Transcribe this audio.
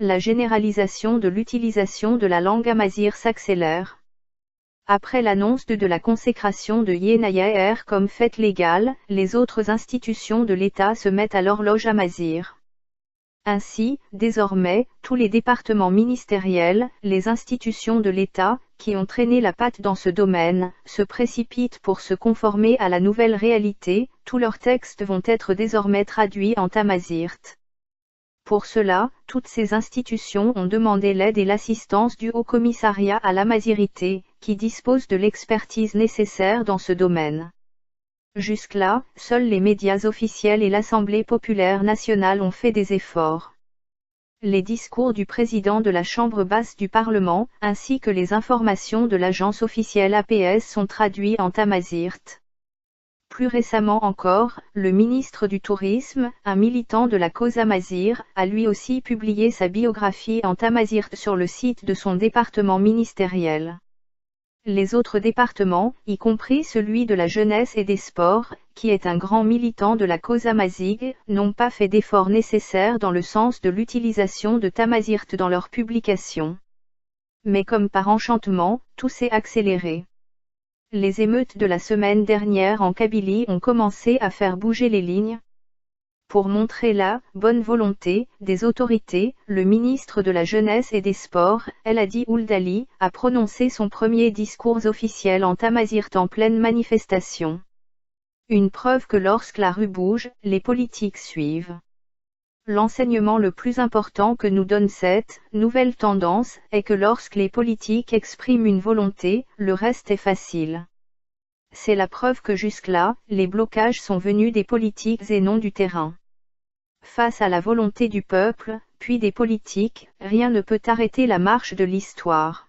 La généralisation de l'utilisation de la langue amazigh s'accélère. Après l'annonce de la consécration de Yenayaer comme fête légale, les autres institutions de l'État se mettent à l'horloge amazigh. Ainsi, désormais, tous les départements ministériels, les institutions de l'État, qui ont traîné la patte dans ce domaine, se précipitent pour se conformer à la nouvelle réalité. Tous leurs textes vont être désormais traduits en tamazight. Pour cela, toutes ces institutions ont demandé l'aide et l'assistance du Haut-Commissariat à l'Amazighité, qui dispose de l'expertise nécessaire dans ce domaine. Jusque-là, seuls les médias officiels et l'Assemblée populaire nationale ont fait des efforts. Les discours du président de la Chambre basse du Parlement, ainsi que les informations de l'agence officielle APS sont traduits en tamazight. Plus récemment encore, le ministre du Tourisme, un militant de la cause amazigh, a lui aussi publié sa biographie en tamazight sur le site de son département ministériel. Les autres départements, y compris celui de la jeunesse et des sports, qui est un grand militant de la cause amazigh, n'ont pas fait d'efforts nécessaires dans le sens de l'utilisation de tamazight dans leurs publications. Mais comme par enchantement, tout s'est accéléré. Les émeutes de la semaine dernière en Kabylie ont commencé à faire bouger les lignes. Pour montrer la bonne volonté des autorités, le ministre de la Jeunesse et des Sports, El Hadi Ould Ali, a prononcé son premier discours officiel en tamazight en pleine manifestation. Une preuve que lorsque la rue bouge, les politiques suivent. L'enseignement le plus important que nous donne cette nouvelle tendance est que lorsque les politiques expriment une volonté, le reste est facile. C'est la preuve que jusque-là, les blocages sont venus des politiques et non du terrain. Face à la volonté du peuple, puis des politiques, rien ne peut arrêter la marche de l'histoire.